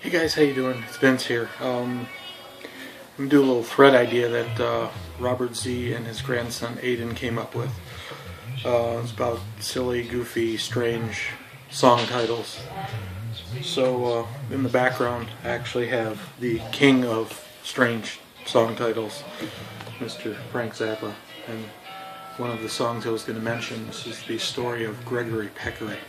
Hey guys, how you doing? It's Vince here. I'm going to do a little thread idea that Robert Z and his grandson Aiden came up with. It's about silly, goofy, strange song titles. So in the background I actually have the king of strange song titles, Mr. Frank Zappa. And one of the songs I was going to mention, this is the story of Gregory Peccary,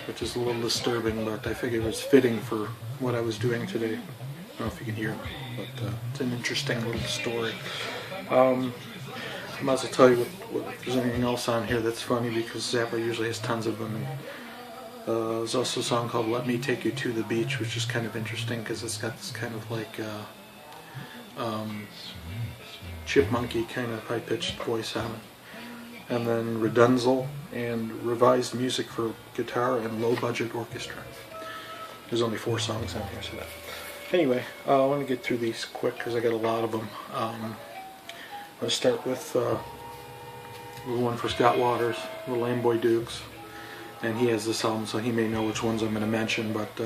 which is a little disturbing, but I figured it was fitting for what I was doing today. I don't know if you can hear it, but it's an interesting little story. I might as well tell you if there's anything else on here that's funny, because Zappa usually has tons of them. And, there's also a song called Let Me Take You to the Beach, which is kind of interesting because it's got this kind of like chipmunky kind of high-pitched voice on it. And then Redunzel and revised music for guitar and low-budget orchestra. There's only 4 songs on here, so that. Anyway, I want to get through these quick because I got a lot of them. I'm going to start with one for Scott Waters, the Lamboy Dukes, and he has this album, so he may know which ones I'm going to mention. But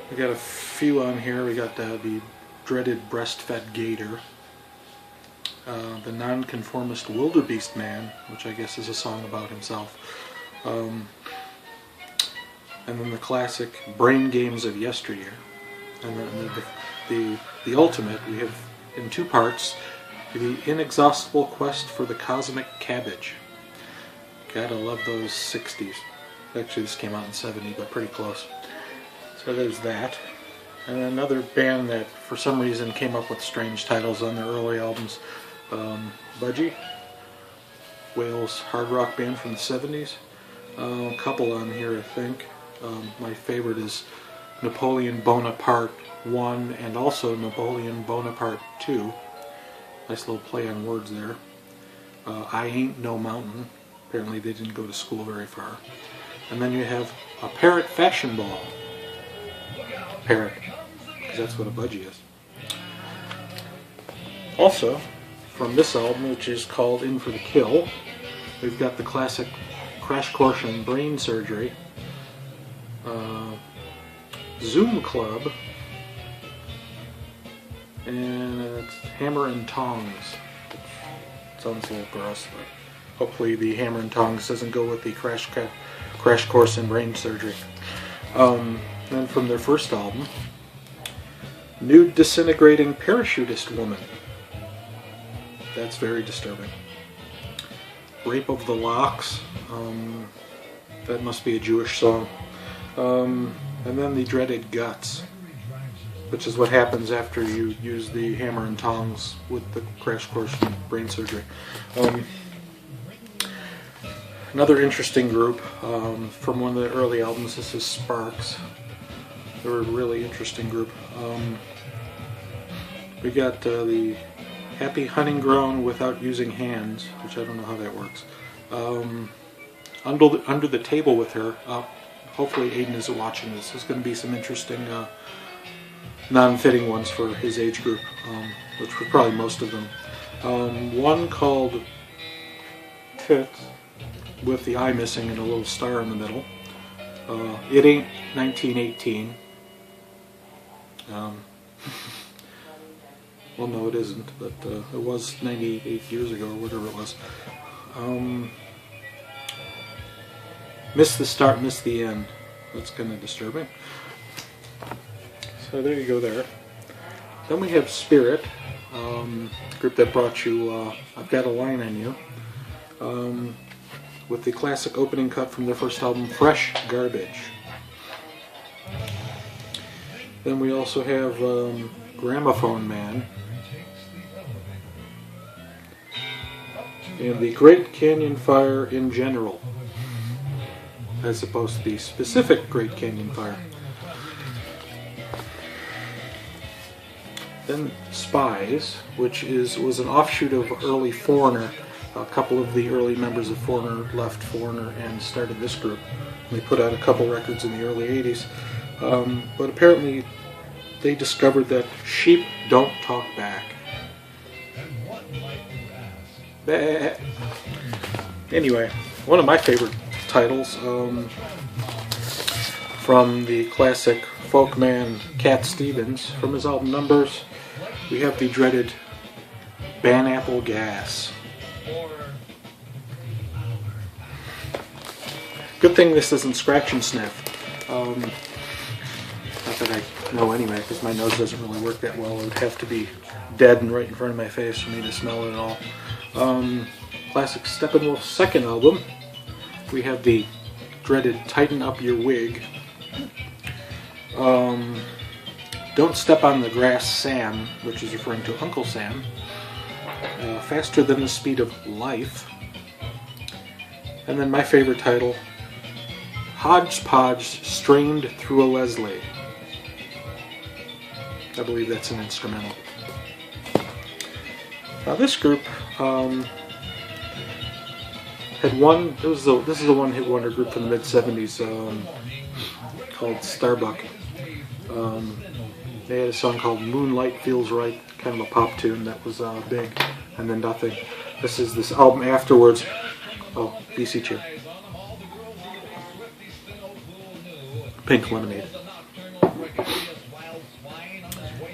we got a few on here. We got the dreaded breastfed gator. The Nonconformist Wildebeest Man, which I guess is a song about himself, and then the classic Brain Games of Yesteryear, and then the ultimate we have in 2 parts, the Inexhaustible Quest for the Cosmic Cabbage. Gotta love those 60s. Actually, this came out in 70, but pretty close. So there's that. And another band that for some reason came up with strange titles on their early albums, Budgie, Wales hard rock band from the 70s. A couple on here, I think. My favorite is Napoleon Bonaparte I and also Napoleon Bonaparte II. Nice little play on words there. I Ain't No Mountain. Apparently they didn't go to school very far. And then you have a Parrot Fashion Ball. Parrot, because that's what a budgie is. Also, from this album, which is called In for the Kill, we've got the classic Crash Course in Brain Surgery, Zoom Club, and it's Hammer and Tongs. It sounds a little gross, but hopefully the Hammer and Tongs doesn't go with the Crash Course in Brain Surgery. Then from their first album, Nude Disintegrating Parachutist Woman. That's very disturbing. Rape of the Locks. That must be a Jewish song. And then the dreaded Guts, which is what happens after you use the hammer and tongs with the Crash Course in Brain Surgery. Another interesting group from one of the early albums. This is Sparks. They're a really interesting group. We got the Happy Hunting Ground Without Using Hands, which I don't know how that works. Under the Table with Her. Hopefully Aiden isn't watching this. There's going to be some interesting non-fitting ones for his age group, which were probably most of them. One called Tits, with the eye missing and a little star in the middle. It Ain't 1918. Well, no, it isn't, but it was 98 years ago, or whatever it was. Miss the Start, Miss the End. That's kind of disturbing. So there you go there. Then we have Spirit, group that brought you I've Got a Line on You, with the classic opening cut from their first album, Fresh Garbage. Then we also have Gramophone Man, and the Great Canyon Fire in general, as opposed to the specific Great Canyon Fire. Then Spies, which was an offshoot of early Foreigner. A couple of the early members of Foreigner left Foreigner and started this group. They put out a couple records in the early 80s. But apparently they discovered that sheep don't talk back. Bah. Anyway, one of my favorite titles, From the classic folk man Cat Stevens, from his album Numbers, we have the dreaded Banapple Gas. Good thing this isn't Scratch and Sniff. Not that I know anyway, because my nose doesn't really work that well. It would have to be dead and right in front of my face for me to smell it at all. Classic Steppenwolf's second album, we have the dreaded Tighten Up Your Wig. Don't Step on the Grass Sam, which is referring to Uncle Sam. Faster Than the Speed of Life. And then my favorite title, Hodgepodge Strained Through a Leslie. I believe that's an instrumental. Now this group had one. This is a one-hit wonder group from the mid-70s called Starbuck. They had a song called Moonlight Feels Right, kind of a pop tune that was big, and then nothing. This is this album afterwards. Oh, BC Chip. Pink Lemonade.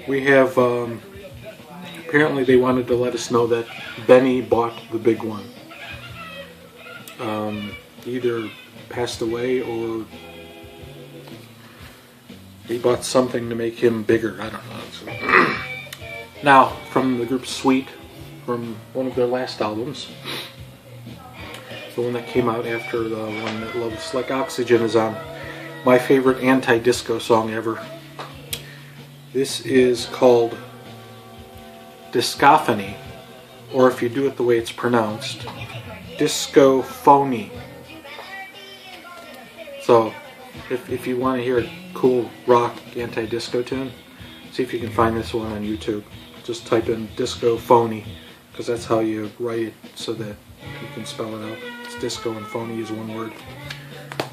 We have, apparently they wanted to let us know that Benny bought the big one. Either passed away or he bought something to make him bigger. I don't know. So. Now, from the group Sweet, from one of their last albums, the one that came out after the one that Loves Like Oxygen is on, my favorite anti-disco song ever. This is called Discophony, or if you do it the way it's pronounced, Discophony. So, if you want to hear a cool rock anti-disco tune, see if you can find this one on YouTube. Just type in Discophony, because that's how you write it so that you can spell it out. It's disco and phony is one word.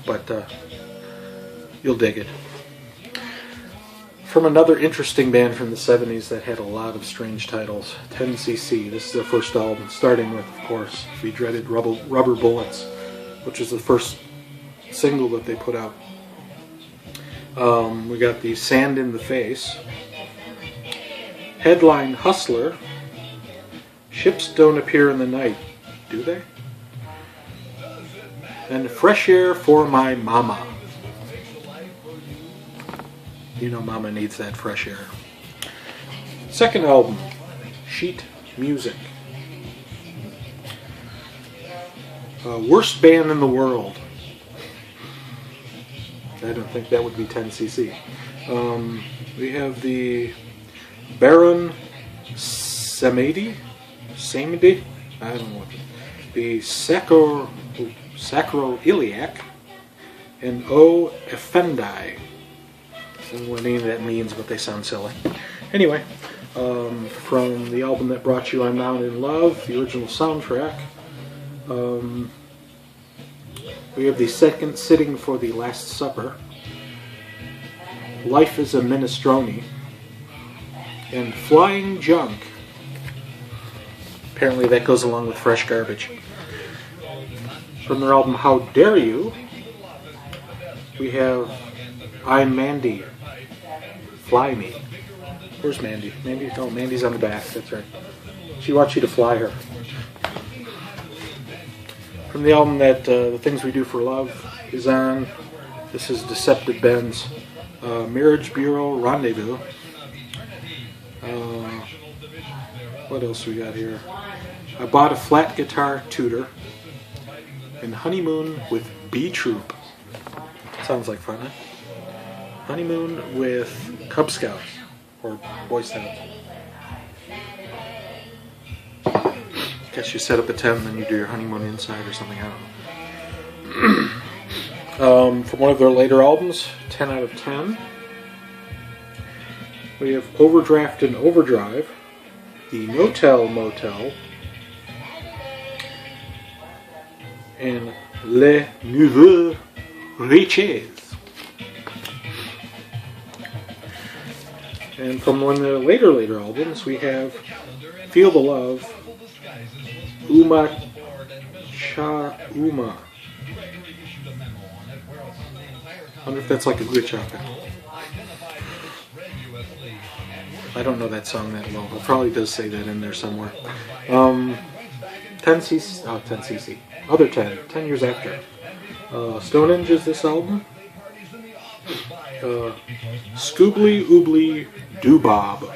But you'll dig it. From another interesting band from the 70s that had a lot of strange titles, 10cc. This is their first album, starting with, of course, the dreaded Rubber Bullets, which is the first single that they put out. We got the Sand in the Face, headline Hustler, Ships Don't Appear in the Night, do they? And Fresh Air for My Mama. You know Mama needs that fresh air. Second album, Sheet Music. Worst band in the world. I don't think that would be 10cc. We have the Baron Samedi? I don't know what the Sacroiliac and O Effendi. I don't know what any of that means, but they sound silly. Anyway, from the album that brought you I'm Not in Love, the original soundtrack, we have the second sitting for the Last Supper, Life is a Minestrone, and Flying Junk. Apparently that goes along with Fresh Garbage. From their album How Dare You, we have I'm Mandy, Fly Me. Where's Mandy? Oh, Mandy's on the back, that's right. She wants you to fly her. From the album that The Things We Do for Love is on, this is Deceptive Ben's Marriage Bureau Rendezvous. What else we got here? I Bought a Flat Guitar Tutor. And Honeymoon with B Troop. Sounds like fun, huh? Honeymoon with Cub Scouts. Or Boy Scouts. Guess you set up a tent and then you do your honeymoon inside or something, I don't know. From one of their later albums, 10 out of 10. We have Overdraft and Overdrive. The No-Tell Motel. And Les Nouveaux Riches. And from one of the later albums, we have Feel the Love, Uma Cha Uma. wonder if that's like a Guachaka. I don't know that song that well. It probably does say that in there somewhere. 10cc. Oh, 10cc. Other 10. 10 years after. Stonehenge is this album. Scoobly Oobly Doobob.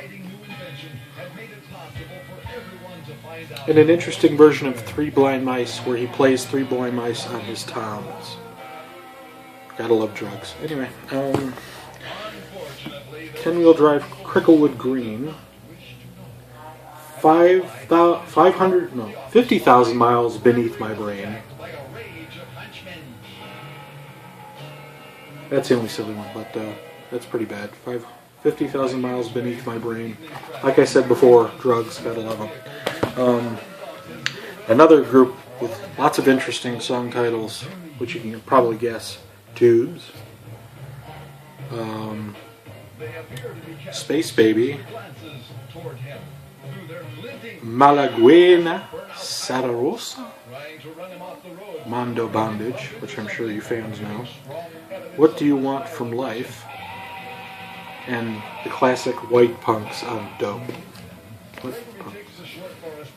And an interesting version of Three Blind Mice where he plays Three Blind Mice on his toms. Gotta love drugs. Anyway, 10-wheel drive Cricklewood Green. 50,000 miles beneath my brain. That's the only silly one, but that's pretty bad. 50,000 miles beneath my brain. Like I said before, drugs, gotta love them. Another group with lots of interesting song titles, which you can probably guess. Tubes. Space Baby. Malaguena Sararosa. Mondo Bondage, which I'm sure you fans know. What Do You Want From Life? And the classic White Punks on Dope. White Punks.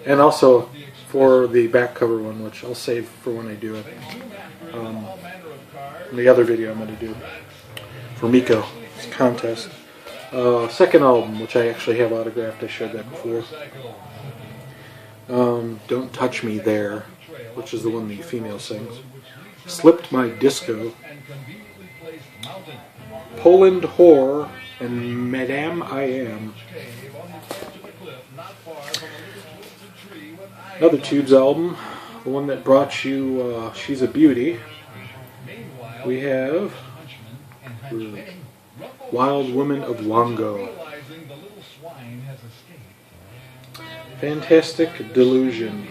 And also for the back cover one, which I'll save for when I do it. The other video I'm going to do for Miko contest. Second album, which I actually have autographed. I showed that before. Don't Touch Me There, which is the one the female sings. Slipped My Disco. Poland Whore and Madame I Am. Another Tubes album, the one that brought you She's a Beauty. We have Wild Woman of Wango. Fantastic Delusion.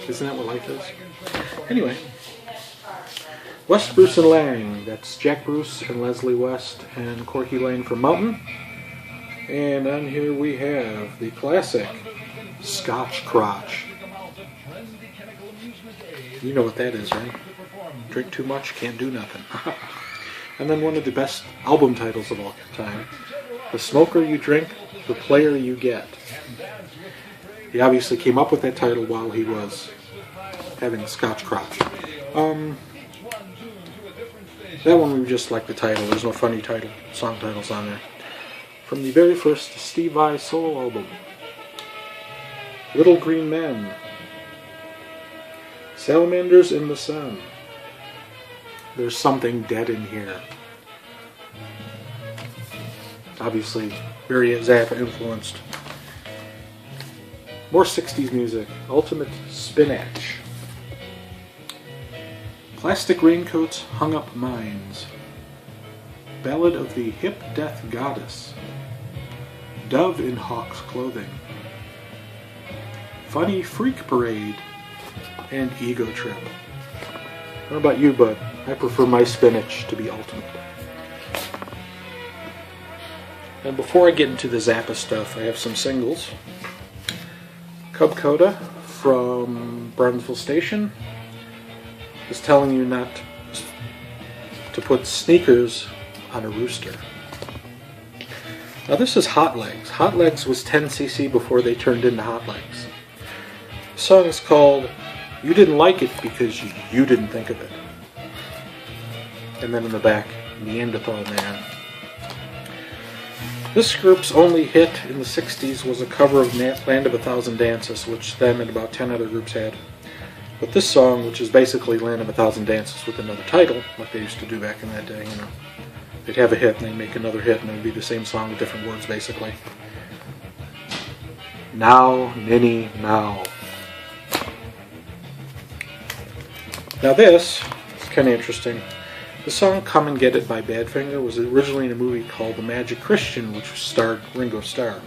Isn't that what life is? Anyway. West Bruce and Lang. That's Jack Bruce and Leslie West and Corky Lane from Mountain. And on here we have the classic Scotch Crotch. You know what that is, right? Drink too much, can't do nothing. And then one of the best album titles of all time. The Smoker You Drink, The Player You Get. He obviously came up with that title while he was having a Scotch Crotch. That one we just like the title. There's no funny song titles on there. From the very first Steve Vai solo album. Little Green Men. Salamanders in the Sun. There's Something Dead in Here. Obviously, very Zappa influenced. More 60s music. Ultimate Spinach. Plastic Raincoats, Hung Up Minds. Ballad of the Hip Death Goddess. Dove in Hawk's Clothing. Funny Freak Parade. And Ego Trip. I don't know about you, but I prefer my spinach to be ultimate. And before I get into the Zappa stuff, I have some singles. Cub Coda from Brownsville Station is telling you not to put sneakers on a rooster. Now this is Hot Legs. Hot Legs was 10cc before they turned into Hot Legs. The song is called You Didn't Like It Because You Didn't Think of It. And then in the back, Neanderthal Man. This group's only hit in the 60s was a cover of Land of a Thousand Dances, which them and about 10 other groups had. But this song, which is basically Land of a Thousand Dances with another title, like they used to do back in that day, you know. They'd have a hit and they'd make another hit and it would be the same song with different words, basically. Now, Ninny, Now. Now this is kind of interesting. The song Come and Get It by Badfinger was originally in a movie called The Magic Christian, which starred Ringo Starr.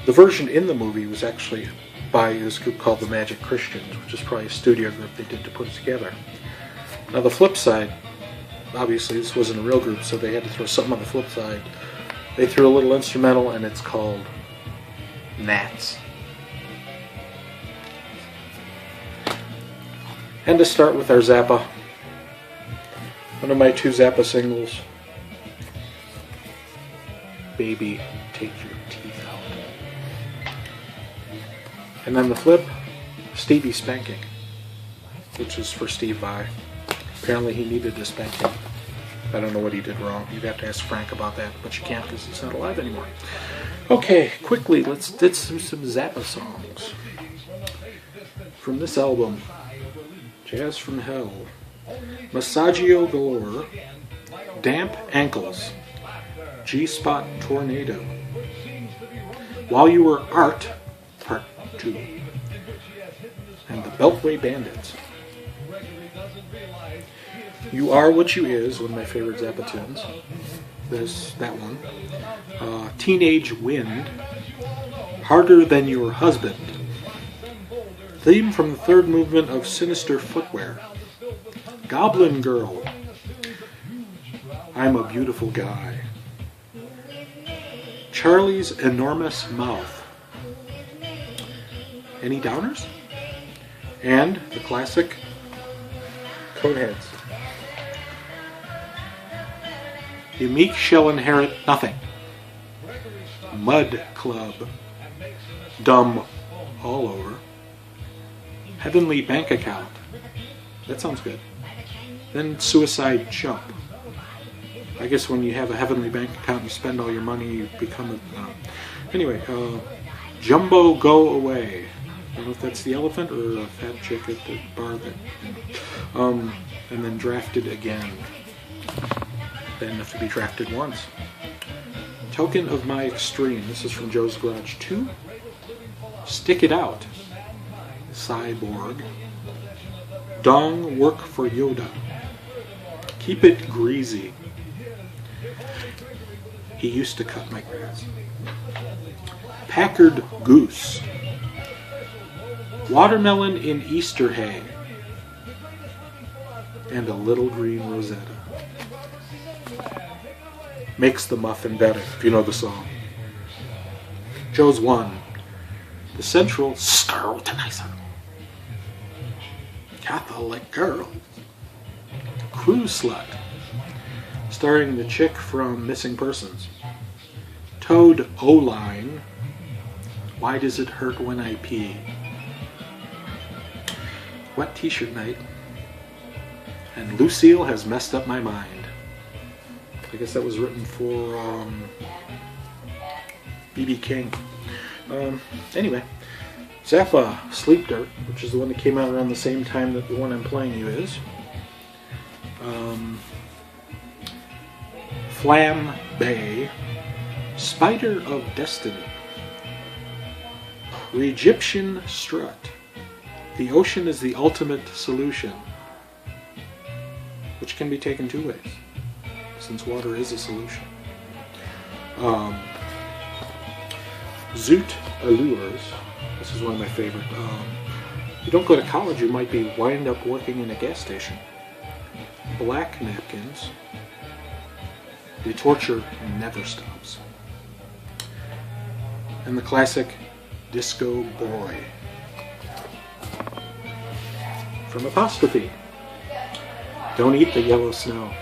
The version in the movie was actually by this group called The Magic Christians, which is probably a studio group they did to put it together. Now the flip side, obviously this wasn't a real group, so they had to throw something on the flip side. They threw a little instrumental and it's called Gnats. And to start with our Zappa, One of my 2 Zappa singles. Baby, take your teeth out. And then the flip, Stevie Spanking, which is for Steve Vai. Apparently he needed a spanking. I don't know what he did wrong. You'd have to ask Frank about that, but you can't because he's not alive anymore. Okay, quickly, let's do some Zappa songs. From this album, Jazz from Hell, Massagio Galore, Damp Ankles, G-Spot Tornado, While You Were Art, Part 2, and the Beltway Bandits. You Are What You Is, one of my favorite Zappa tunes. There's that one. Teenage Wind, Harder Than Your Husband, theme from the 3rd movement of Sinister Footwear, Goblin Girl, I'm a Beautiful Guy, Charlie's Enormous Mouth. Any downers? And the classic Coneheads. The Meek Shall Inherit Nothing, Mud Club, Dumb All Over, Heavenly Bank Account. That sounds good. Then Suicide Jump. I guess when you have a heavenly bank account, you spend all your money, you become a... Anyway, Jumbo Go Away. I don't know if that's the elephant or a fat chick at the bar that... and then Drafted Again. Then have to be drafted once. Token of My Extreme. This is from Joe's Garage 2. Stick It Out. Cyborg. Dong Work for Yoda. Keep It Greasy. He Used to Cut My Grass. Packard Goose. Watermelon in Easter Hay. And A Little Green Rosetta. Makes the Muffin Better, if you know the song. Joe's 1. The Central Scrutinizer. Catholic Girl. Cruise Slut. Starring the chick from Missing Persons. Toad O-Line. Why Does It Hurt When I Pee? Wet T-Shirt Night. And Lucille Has Messed Up My Mind. I guess that was written for B.B. King. Anyway, Zappa, Sleep Dirt, which is the one that came out around the same time that the one I'm playing you is. Flam Bay, Spider of Destiny, The Egyptian Strut, The Ocean is the Ultimate Solution, which can be taken 2 ways, since water is a solution. Zoot Allures. This is one of my favorite. If you don't go to college, you might wind up working in a gas station. Black Napkins. The Torture Never Stops. And the classic Disco Boy. From Apostrophe. Don't eat the yellow snow.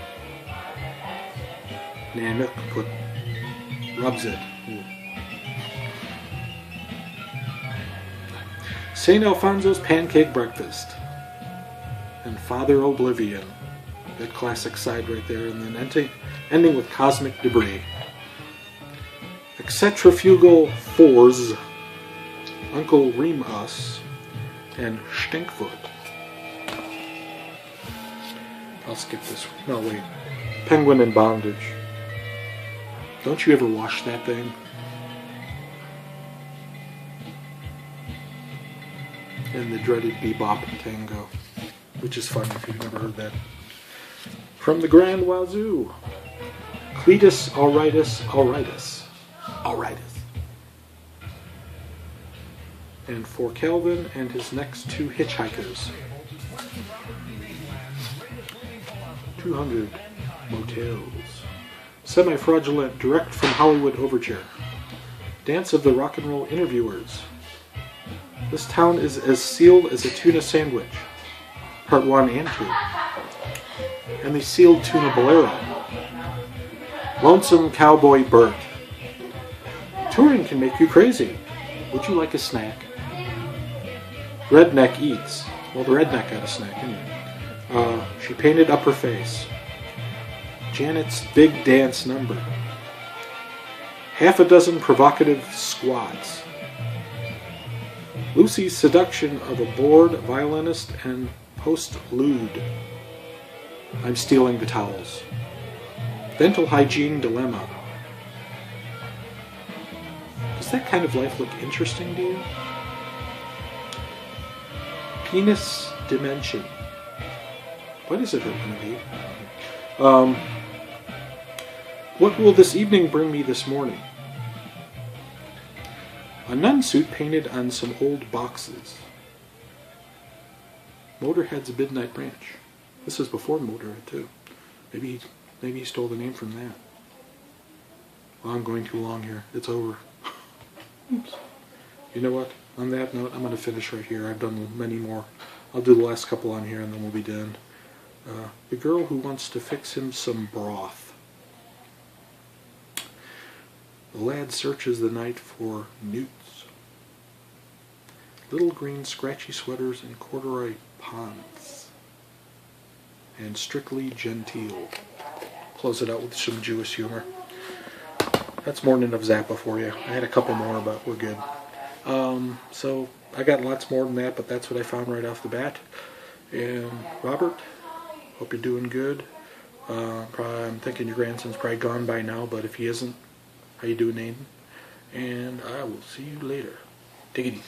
Nanook rubs it. St. Alfonso's Pancake Breakfast. And Father Oblivion. That classic side right there. And then ending with Cosmic Debris. Excentrifugal Fours. Uncle Remus. And Stinkfoot. I'll skip this one. No, wait. Penguin in Bondage. Don't you ever wash that thing? And the dreaded Bebop Tango, which is fun if you've never heard that. From the Grand Wazoo. Cletus Alrightus Alrightus. Alrightus. And for Calvin and his next 2 hitchhikers. 200 Motels. Semi-fraudulent Direct from Hollywood Overture. Dance of the Rock and Roll Interviewers. This town is as sealed as a tuna sandwich. Part 1 and 2. and the sealed tuna bolero. Lonesome Cowboy Bert. Touring can make you crazy. Would you like a snack? Redneck eats. Well, the redneck got a snack anyway. She painted up her face. Janet's big dance number. Half a dozen provocative squats. Lucy's seduction of a bored violinist and post-lewd. I'm stealing the towels. Dental hygiene dilemma. Does that kind of life look interesting to you? Penis dimension. What is it going to be? What will this evening bring me this morning? A nun suit painted on some old boxes. Motorhead's Midnight Branch. This is before Motorhead too. Maybe he stole the name from that. Well, I'm going too long here. It's over. Oops. You know what? On that note, I'm going to finish right here. I've done many more. I'll do the last couple on here and then we'll be done. The girl who wants to fix him some broth. The lad searches the night for newts. Little green scratchy sweaters and corduroy pants. And strictly genteel. Close it out with some Jewish humor. That's morning of Zappa for you. I had a couple more, but we're good. So I got lots more than that, but that's what I found right off the bat. And Robert, hope you're doing good. I'm thinking your grandson's probably gone by now, but if he isn't, how you doing, Aiden? And I will see you later. Take it easy.